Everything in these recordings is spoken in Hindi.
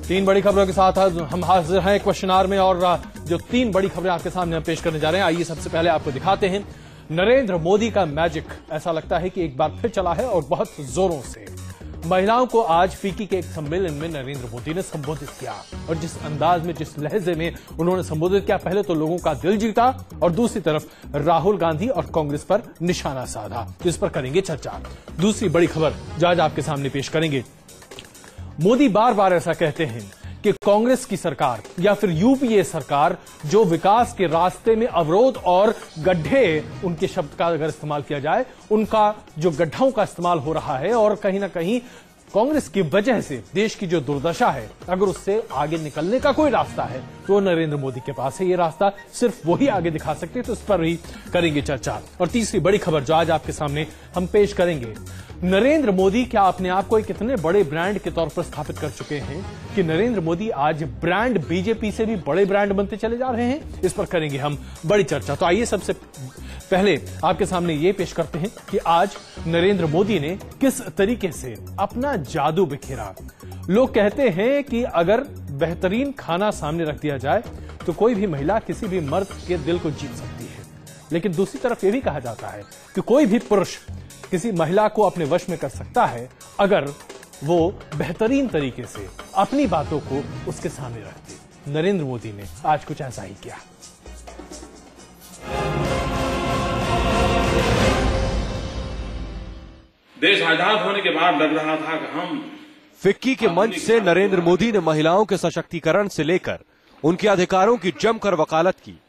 तीन बड़ी खबरों के साथ हम हाजिर हैं क्वेश्चन आवर में और जो तीन बड़ी खबरें आपके सामने हम पेश करने जा रहे हैं, आइए सबसे पहले आपको दिखाते हैं नरेंद्र मोदी का मैजिक। ऐसा लगता है कि एक बार फिर चला है और बहुत जोरों से। महिलाओं को आज फिक्की के एक सम्मेलन में नरेंद्र मोदी ने संबोधित किया और जिस अंदाज में, जिस लहजे में उन्होंने संबोधित किया, पहले तो लोगों का दिल जीता और दूसरी तरफ राहुल गांधी और कांग्रेस पर निशाना साधा, जिस पर करेंगे चर्चा। दूसरी बड़ी खबर जो आज आपके सामने पेश करेंगे, मोदी बार बार ऐसा कहते हैं कि कांग्रेस की सरकार या फिर यूपीए सरकार जो विकास के रास्ते में अवरोध और गड्ढे, उनके शब्द का अगर इस्तेमाल किया जाए, उनका जो गड्ढों का इस्तेमाल हो रहा है और कहीं ना कहीं कांग्रेस की वजह से देश की जो दुर्दशा है, अगर उससे आगे निकलने का कोई रास्ता है तो नरेंद्र मोदी के पास है। ये रास्ता सिर्फ वही आगे दिखा सकते हैं, तो इस पर भी करेंगे चर्चा। और तीसरी बड़ी खबर जो आज आपके सामने हम पेश करेंगे, नरेंद्र मोदी क्या अपने आप को एक इतने बड़े ब्रांड के तौर पर स्थापित कर चुके हैं कि नरेंद्र मोदी आज ब्रांड बीजेपी से भी बड़े ब्रांड बनते चले जा रहे हैं? इस पर करेंगे हम बड़ी चर्चा। तो आइए सबसे पहले आपके सामने ये पेश करते हैं कि आज नरेंद्र मोदी ने किस तरीके से अपना जादू बिखेरा। लोग कहते हैं कि अगर बेहतरीन खाना सामने रख दिया जाए तो कोई भी महिला किसी भी मर्द के दिल को जीत सकती है, लेकिन दूसरी तरफ यह भी कहा जाता है कि कोई भी पुरुष किसी महिला को अपने वश में कर सकता है अगर वो बेहतरीन तरीके से अपनी बातों को उसके सामने रख दे। नरेंद्र मोदी ने आज कुछ ऐसा ही किया। देश आजाद होने के बाद लग रहा था कि हम फिक्की के मंच से नरेंद्र मोदी ने महिलाओं के सशक्तिकरण से लेकर उनके अधिकारों की जमकर वकालत की।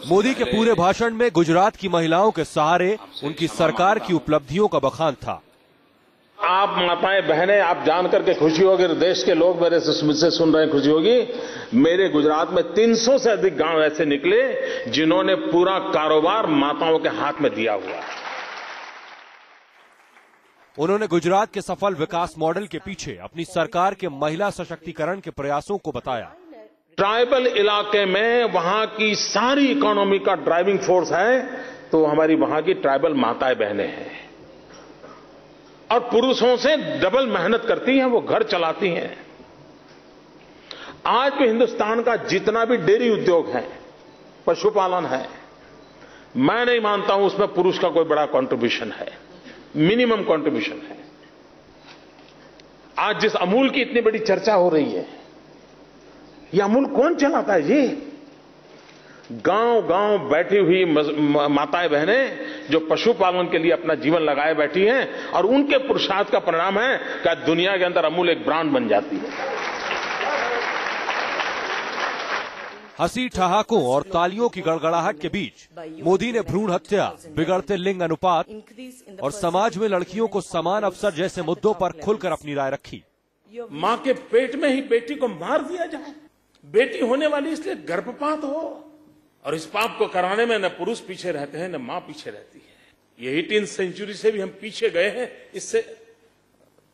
मोदी के पूरे भाषण में गुजरात की महिलाओं के सहारे उनकी सरकार की उपलब्धियों का बखान था। आप माताएं बहनें, आप जानकर के खुशी होगी, देश के लोग मेरे से मुझसे सुन रहे हैं, खुशी होगी, मेरे गुजरात में 300 से अधिक गांव ऐसे निकले जिन्होंने पूरा कारोबार माताओं के हाथ में दिया हुआ है। उन्होंने गुजरात के सफल विकास मॉडल के पीछे अपनी सरकार के महिला सशक्तिकरण के प्रयासों को बताया। ट्राइबल इलाके में वहां की सारी इकोनॉमी का ड्राइविंग फोर्स है तो हमारी वहां की ट्राइबल माताएं बहनें हैं और पुरुषों से डबल मेहनत करती हैं, वो घर चलाती हैं। आज भी हिंदुस्तान का जितना भी डेयरी उद्योग है, पशुपालन है, मैं नहीं मानता हूं उसमें पुरुष का कोई बड़ा कंट्रीब्यूशन है, मिनिमम कंट्रीब्यूशन है। आज जिस अमूल की इतनी बड़ी चर्चा हो रही है, ये अमूल कौन चलाता है? ये गांव गांव बैठी हुई माताएं बहनें जो पशुपालन के लिए अपना जीवन लगाए बैठी हैं और उनके पुरुषार्थ का परिणाम है कि दुनिया के अंदर अमूल एक ब्रांड बन जाती है। हंसी ठहाकों और तालियों की गड़गड़ाहट के बीच मोदी ने भ्रूण हत्या, बिगड़ते लिंग अनुपात और समाज में लड़कियों को समान अवसर जैसे मुद्दों पर खुलकर अपनी राय रखी। मां के पेट में ही बेटी को मार दिया जाए, बेटी होने वाली इसलिए गर्भपात हो, और इस पाप को कराने में न पुरुष पीछे रहते हैं न मां पीछे रहती है। ये 18वीं सेंचुरी से भी हम पीछे गए हैं, इससे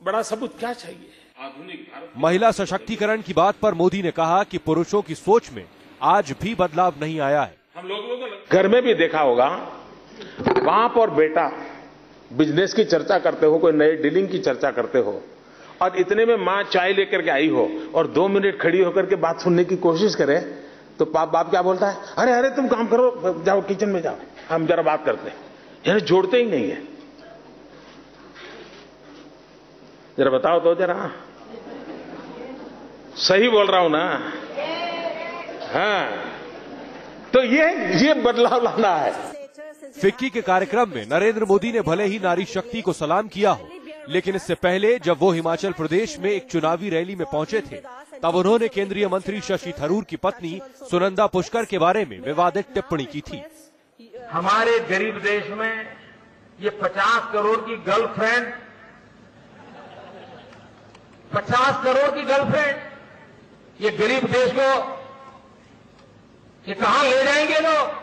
बड़ा सबूत क्या चाहिए? आधुनिक भारत महिला सशक्तिकरण की बात पर मोदी ने कहा कि पुरुषों की सोच में आज भी बदलाव नहीं आया है। हम लोगों को घर में भी देखा होगा, बाप और बेटा बिजनेस की चर्चा करते हो, कोई नए डीलिंग की चर्चा करते हो और इतने में मां चाय लेकर के आई हो और 2 मिनट खड़ी होकर के बात सुनने की कोशिश करे तो बाप क्या बोलता है? अरे अरे तुम काम करो, जाओ किचन में जाओ, हम जरा बात करते हैं। यानी जोड़ते ही नहीं है। जरा बताओ तो, जरा सही बोल रहा हूं ना? हाँ, तो ये बदलाव लाना है। फिक्की के कार्यक्रम में नरेंद्र मोदी ने भले ही नारी शक्ति को सलाम किया हो, लेकिन इससे पहले जब वो हिमाचल प्रदेश में एक चुनावी रैली में पहुंचे थे, तब उन्होंने केंद्रीय मंत्री शशि थरूर की पत्नी सुनंदा पुष्कर के बारे में विवादित टिप्पणी की थी। हमारे गरीब देश में ये 50 करोड़ की गर्लफ्रेंड, 50 करोड़ की गर्लफ्रेंड, ये गरीब देश को ये कहां ले जाएंगे लोग?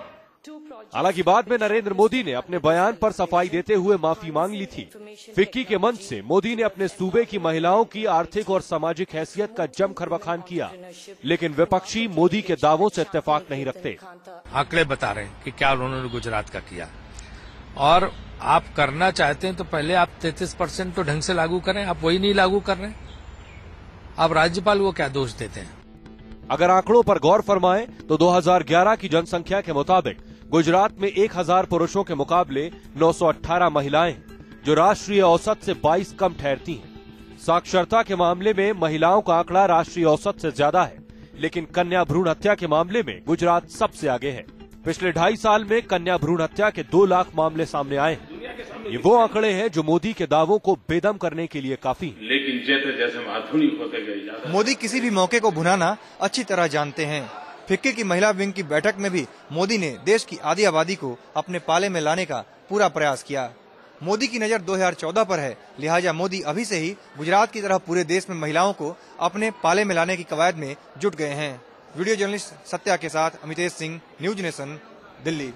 हालांकि बाद में नरेंद्र मोदी ने अपने बयान पर सफाई देते हुए माफी मांग ली थी। फिक्की के मंच से मोदी ने अपने सूबे की महिलाओं की आर्थिक और सामाजिक हैसियत का जमकर बखान किया, लेकिन विपक्षी मोदी के दावों से इत्तेफाक नहीं रखते। आंकड़े बता रहे हैं कि क्या उन्होंने गुजरात का किया, और आप करना चाहते हैं तो पहले आप 33% तो ढंग से लागू करें। आप वही नहीं लागू कर रहे हैं। अब राज्यपाल वो क्या दोष देते हैं। अगर आंकड़ों पर गौर फरमाएं तो 2011 की जनसंख्या के मुताबिक गुजरात में 1000 पुरुषों के मुकाबले 918 महिलाएं, जो राष्ट्रीय औसत से 22 कम ठहरती हैं। साक्षरता के मामले में महिलाओं का आंकड़ा राष्ट्रीय औसत से ज्यादा है, लेकिन कन्या भ्रूण हत्या के मामले में गुजरात सबसे आगे है। पिछले 2.5 साल में कन्या भ्रूण हत्या के 2 लाख मामले सामने आए हैं। ये वो आंकड़े हैं जो मोदी के दावों को बेदम करने के लिए काफी हैं। लेकिन जैसे जैसे आधुनिक होते गए, मोदी किसी भी मौके को भुनाना अच्छी तरह जानते हैं। फिक्की की महिला विंग की बैठक में भी मोदी ने देश की आधी आबादी को अपने पाले में लाने का पूरा प्रयास किया। मोदी की नजर 2014 पर है, लिहाजा मोदी अभी से ही गुजरात की तरह पूरे देश में महिलाओं को अपने पाले में लाने की कवायद में जुट गए हैं। वीडियो जर्नलिस्ट सत्या के साथ अमितेश सिंह, न्यूज नेशन, दिल्ली।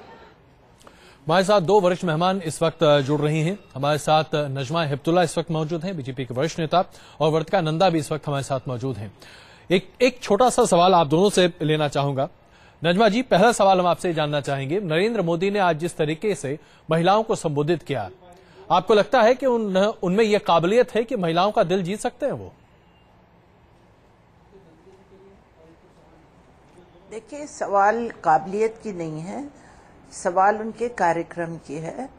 हमारे साथ 2 वरिष्ठ मेहमान इस वक्त जुड़ रही हैं। हमारे साथ नजमा हिप्तुल्ला इस वक्त मौजूद हैं, बीजेपी के वरिष्ठ नेता, और वर्तिका नंदा भी इस वक्त हमारे साथ मौजूद हैं। एक छोटा सा सवाल आप दोनों से लेना चाहूंगा। नजमा जी, पहला सवाल हम आपसे जानना चाहेंगे, नरेंद्र मोदी ने आज जिस तरीके से महिलाओं को संबोधित किया, आपको लगता है कि उनमें यह काबिलियत है कि महिलाओं का दिल जीत सकते हैं वो? देखिए, सवाल काबिलियत की नहीं है, सवाल उनके कार्यक्रम की है।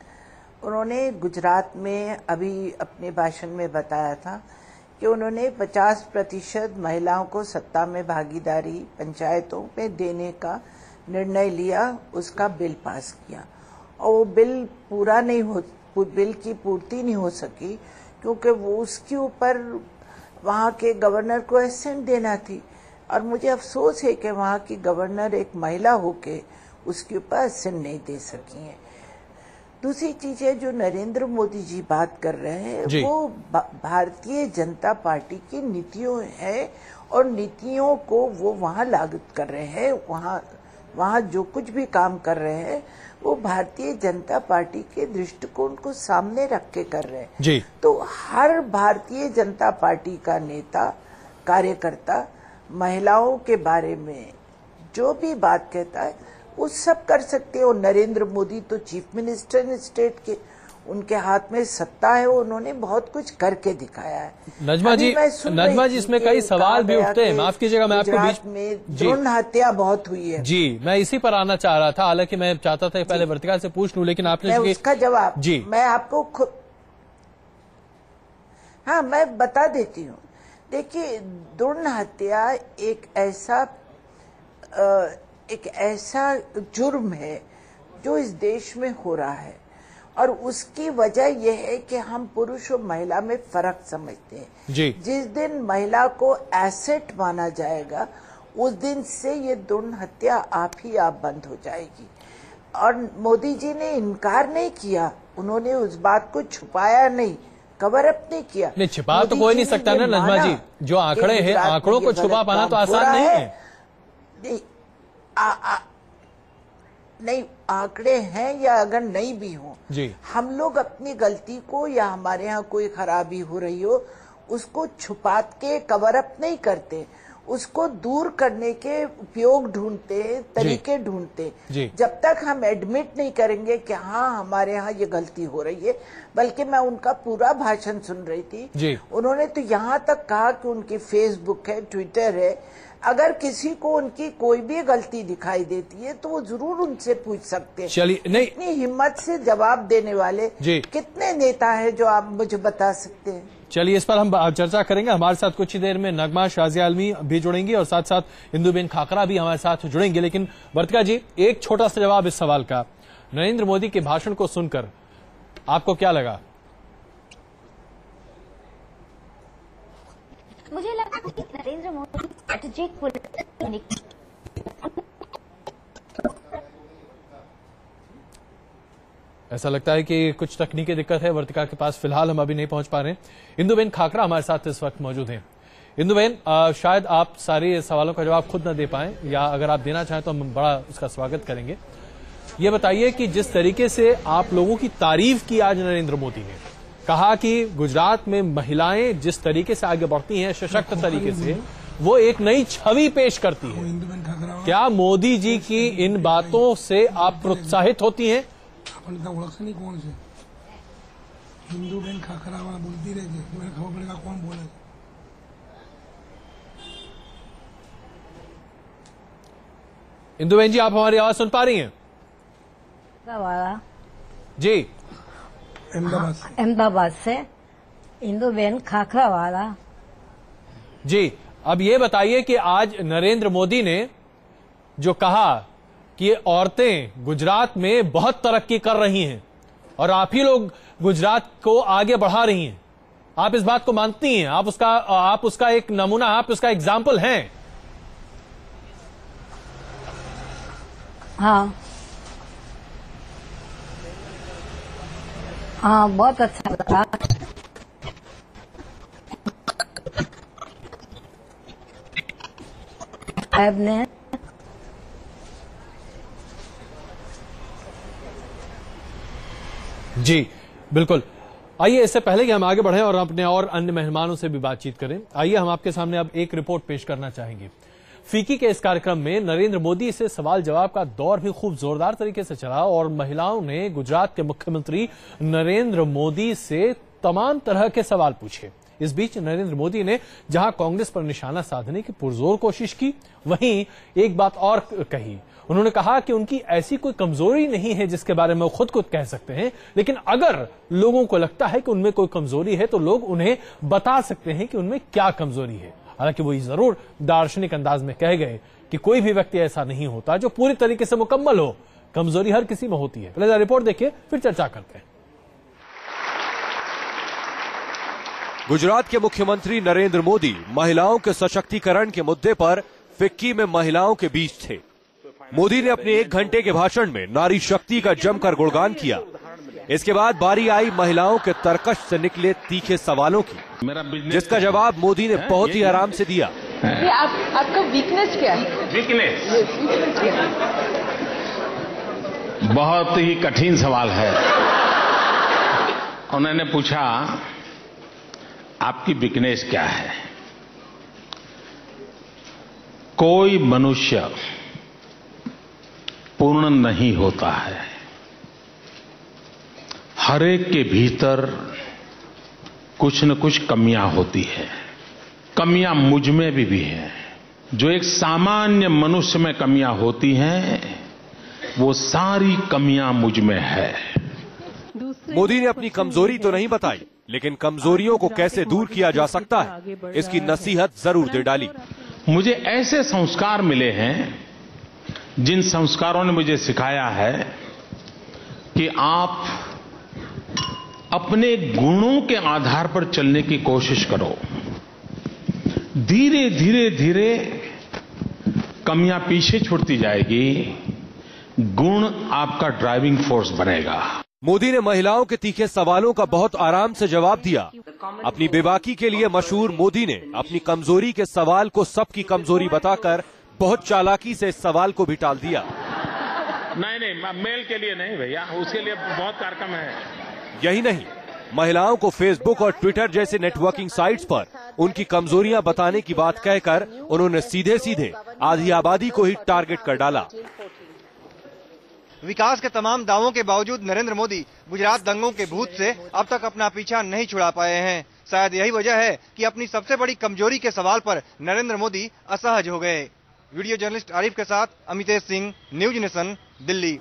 उन्होंने गुजरात में अभी अपने भाषण में बताया था कि उन्होंने 50% महिलाओं को सत्ता में भागीदारी पंचायतों में देने का निर्णय लिया, उसका बिल पास किया, और वो बिल पूरा नहीं हो, बिल की पूर्ति नहीं हो सकी क्योंकि वो उसके ऊपर वहाँ के गवर्नर को एसेंट देना थी, और मुझे अफसोस है कि वहाँ की गवर्नर एक महिला होके उसके ऊपर एसेंट नहीं दे सकी है। दूसरी चीज है, जो नरेंद्र मोदी जी बात कर रहे हैं वो भारतीय जनता पार्टी की नीतियों है, और नीतियों को वो वहाँ लागू कर रहे हैं। वहाँ जो कुछ भी काम कर रहे हैं वो भारतीय जनता पार्टी के दृष्टिकोण को सामने रख के कर रहे हैं जी। तो हर भारतीय जनता पार्टी का नेता, कार्यकर्ता महिलाओं के बारे में जो भी बात कहता है वो सब कर सकते हैं। और नरेंद्र मोदी तो चीफ मिनिस्टर हैं स्टेट के, उनके हाथ में सत्ता है, उन्होंने बहुत कुछ करके दिखाया है। नजमा जी इसमें कई सवाल भी उठते हैं, माफ कीजिएगा मैं आपको बीच में भ्रूण हत्या बहुत हुई है जी, मैं इसी पर आना चाह रहा था। हालांकि मैं चाहता था पहले वर्तिका से पूछ लूं, लेकिन आपने उसका जवाब जी मैं आपको हाँ मैं बता देती हूँ। देखिए, भ्रूण हत्या एक ऐसा जुर्म है जो इस देश में हो रहा है, और उसकी वजह यह है कि हम पुरुष और महिला में फर्क समझते हैं जी। जिस दिन महिला को एसेट माना जाएगा उस दिन से ये भ्रूण हत्या आप बंद हो जाएगी। और मोदी जी ने इनकार नहीं किया, उन्होंने उस बात को छुपाया नहीं, कवर अप नहीं किया। नहीं, छिपा तो कोई नहीं सकता ना नजमा जी, जो आंकड़े हैं आंकड़ों को छुपा पाना तो आसान नहीं है। नहीं, आंकड़े हैं या अगर नहीं भी हो, हम लोग अपनी गलती को या हमारे यहाँ कोई खराबी हो रही हो उसको छुपा के कवर अप नहीं करते, उसको दूर करने के उपयोग ढूंढते, तरीके ढूंढते। जब तक हम एडमिट नहीं करेंगे कि हाँ हमारे यहाँ ये गलती हो रही है, बल्कि मैं उनका पूरा भाषण सुन रही थी, उन्होंने तो यहाँ तक कहा कि उनकी फेसबुक है, ट्विटर है, अगर किसी को उनकी कोई भी गलती दिखाई देती है तो वो जरूर उनसे पूछ सकते हैं। चलिए, नहीं, इतनी हिम्मत से जवाब देने वाले कितने नेता हैं जो आप मुझे बता सकते हैं? चलिए, इस पर हम चर्चा करेंगे। हमारे साथ कुछ ही देर में नगमा शाजिया आलमी भी जुड़ेंगी और साथ साथ इंदुबेन खाकरा भी हमारे साथ जुड़ेंगे। लेकिन वर्तिका जी, एक छोटा सा जवाब इस सवाल का, नरेंद्र मोदी के भाषण को सुनकर आपको क्या लगा? मुझे लगा कि नरेंद्र मोदी स्ट्रेटेजिक ऐसा लगता है कि कुछ तकनीकी दिक्कत है वर्तिका के पास, फिलहाल हम अभी नहीं पहुंच पा रहे हैं। इंदुबेन खाकरा हमारे साथ इस वक्त मौजूद हैं। इंदुबेन, शायद आप सारे सवालों का जवाब खुद न दे पाएं, या अगर आप देना चाहें तो हम बड़ा उसका स्वागत करेंगे। ये बताइए कि जिस तरीके से आप लोगों की तारीफ की आज नरेंद्र मोदी ने, कहा कि गुजरात में महिलाएं जिस तरीके से आगे बढ़ती हैं सशक्त तरीके से, वो एक नई छवि पेश करती है, क्या मोदी जी की इन बातों से आप प्रोत्साहित होती हैं? नहीं कौन से इंदुबेन खाकरा बोलती रहे, खबर पड़ेगा कौन बोले। इंदु बहन जी, आप हमारी आवाज सुन पा रही हैं? जी, अहमदाबाद से इंदु बहन खाखरावाला। जी, अब ये बताइए कि आज नरेंद्र मोदी ने जो कहा कि औरतें गुजरात में बहुत तरक्की कर रही हैं और आप ही लोग गुजरात को आगे बढ़ा रही हैं, आप इस बात को मानती हैं? आप उसका एक नमूना, आप उसका एग्जाम्पल हैं? हाँ हाँ, बहुत अच्छा लगा। आपने जी बिल्कुल। आइए, इससे पहले कि हम आगे बढ़ें और अपने और अन्य मेहमानों से भी बातचीत करें, आइए हम आपके सामने अब एक रिपोर्ट पेश करना चाहेंगे। फीकी के इस कार्यक्रम में नरेंद्र मोदी से सवाल जवाब का दौर भी खूब जोरदार तरीके से चला और महिलाओं ने गुजरात के मुख्यमंत्री नरेंद्र मोदी से तमाम तरह के सवाल पूछे। इस बीच नरेंद्र मोदी ने जहां कांग्रेस पर निशाना साधने की पुरजोर कोशिश की, वहीं एक बात और कही। उन्होंने कहा कि उनकी ऐसी कोई कमजोरी नहीं है जिसके बारे में वो खुद कह सकते हैं, लेकिन अगर लोगों को लगता है कि उनमें कोई कमजोरी है तो लोग उन्हें बता सकते हैं कि उनमें क्या कमजोरी है। हालांकि वो जरूर दार्शनिक अंदाज में कह गए कि कोई भी व्यक्ति ऐसा नहीं होता जो पूरी तरीके से मुकम्मल हो, कमजोरी हर किसी में होती है। पहले रिपोर्ट देखिए, फिर चर्चा करते हैं। गुजरात के मुख्यमंत्री नरेंद्र मोदी महिलाओं के सशक्तिकरण के मुद्दे पर फिक्की में महिलाओं के बीच थे। मोदी ने अपने 1 घंटे के भाषण में नारी शक्ति का जमकर गुणगान किया। इसके बाद बारी आई महिलाओं के तरकश से निकले तीखे सवालों की, जिसका जवाब मोदी ने बहुत ही आराम से दिया। आपका वीकनेस क्या है? वीकनेस बहुत ही कठिन सवाल है। उन्होंने पूछा आपकी वीकनेस क्या है? कोई मनुष्य पूर्ण नहीं होता है, हर एक के भीतर कुछ न कुछ कमियां होती है। कमियां मुझ में भी हैं। जो एक सामान्य मनुष्य में कमियां होती हैं, वो सारी कमियां मुझ में है। मोदी ने अपनी कमजोरी तो नहीं बताई, लेकिन कमजोरियों को कैसे दूर किया जा सकता है, इसकी नसीहत जरूर दे डाली। मुझे ऐसे संस्कार मिले हैं, जिन संस्कारों ने मुझे सिखाया है कि आप अपने गुणों के आधार पर चलने की कोशिश करो। धीरे धीरे धीरे कमियां पीछे छूटती जाएगी, गुण आपका ड्राइविंग फोर्स बनेगा। मोदी ने महिलाओं के तीखे सवालों का बहुत आराम से जवाब दिया। अपनी बेबाकी के लिए मशहूर मोदी ने अपनी कमजोरी के सवाल को सबकी कमजोरी बताकर बहुत चालाकी से इस सवाल को भी टाल दिया। नहीं, मेल के लिए नहीं भैया, उसके लिए बहुत कार्यक्रम है। यही नहीं, महिलाओं को फेसबुक और ट्विटर जैसे नेटवर्किंग साइट्स पर उनकी कमजोरियां बताने की बात कहकर उन्होंने सीधे सीधे आधी आबादी को ही टारगेट कर डाला। विकास के तमाम दावों के बावजूद नरेंद्र मोदी गुजरात दंगों के भूत से अब तक अपना पीछा नहीं छुड़ा पाए हैं। शायद यही वजह है कि अपनी सबसे बड़ी कमजोरी के सवाल पर नरेंद्र मोदी असहज हो गए। वीडियो जर्नलिस्ट आरिफ के साथ अमितेश सिंह, न्यूज नेशन, दिल्ली।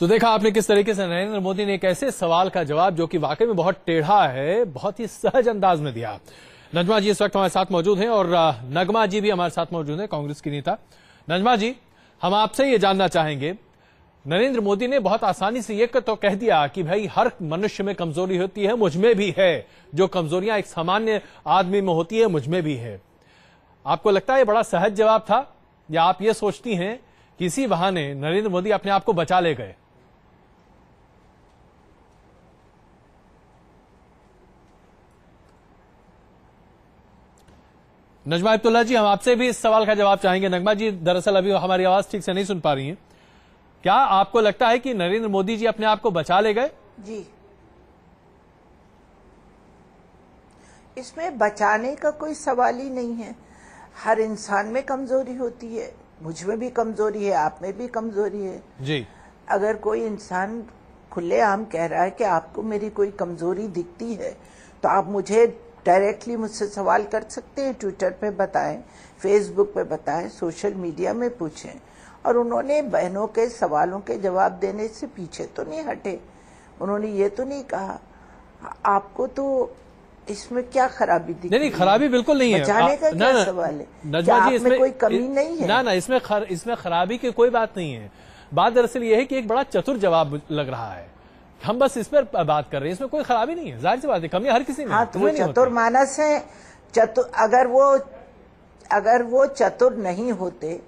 तो देखा आपने किस तरीके से नरेंद्र मोदी ने एक ऐसे सवाल का जवाब जो कि वाकई में बहुत टेढ़ा है, बहुत ही सहज अंदाज में दिया। नजमा जी इस वक्त हमारे साथ मौजूद हैं और नगमा जी भी हमारे साथ मौजूद हैं, कांग्रेस की नेता। नजमा जी, हम आपसे ये जानना चाहेंगे, नरेंद्र मोदी ने बहुत आसानी से ये तो कह दिया कि भाई हर मनुष्य में कमजोरी होती है, मुझ में भी है, जो कमजोरियां एक सामान्य आदमी में होती है मुझ में भी है। आपको लगता है ये बड़ा सहज जवाब था, या आप ये सोचती हैं कि इसी बहाने नरेंद्र मोदी अपने आप को बचा ले गए? नजमा इब्तुल्ला जी, हम आपसे भी इस सवाल का जवाब चाहेंगे। नगमा जी दरअसल अभी हमारी आवाज ठीक से नहीं सुन पा रही हैं। क्या आपको लगता है कि नरेंद्र मोदी जी अपने आप को बचा ले गए? जी, इसमें बचाने का कोई सवाल ही नहीं है। हर इंसान में कमजोरी होती है, मुझ में भी कमजोरी है, आप में भी कमजोरी है जी। अगर कोई इंसान खुलेआम कह रहा है कि आपको मेरी कोई कमजोरी दिखती है, तो आप मुझे डायरेक्टली मुझसे सवाल कर सकते हैं, ट्विटर पे बताएं, फेसबुक पे बताएं, सोशल मीडिया में पूछें। और उन्होंने बहनों के सवालों के जवाब देने से पीछे तो नहीं हटे। उन्होंने ये तो नहीं कहा आपको तो इसमें क्या खराबी दिखी? नहीं, खराबी बिल्कुल नहीं है। बचाने का क्या सवाल है? नजमा जी, इसमें कोई कमी नहीं है? ना, इसमें खराबी की कोई बात नहीं है। बात दरअसल ये है कि एक बड़ा चतुर जवाब लग रहा है। हम बस इस पर बात कर रहे हैं, इसमें कोई खराबी नहीं है। जाहिर सी बात है, कमी हर किसी में। हाँ, तो वो चतुर्मानस है। अगर वो चतुर नहीं होते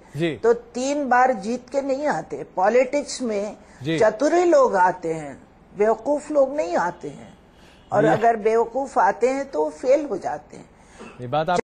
तो 3 बार जीत के नहीं आते। पॉलिटिक्स में चतुर ही लोग आते हैं, बेवकूफ लोग नहीं आते हैं। और अगर बेवकूफ आते हैं तो फेल हो जाते हैं। ये बात आप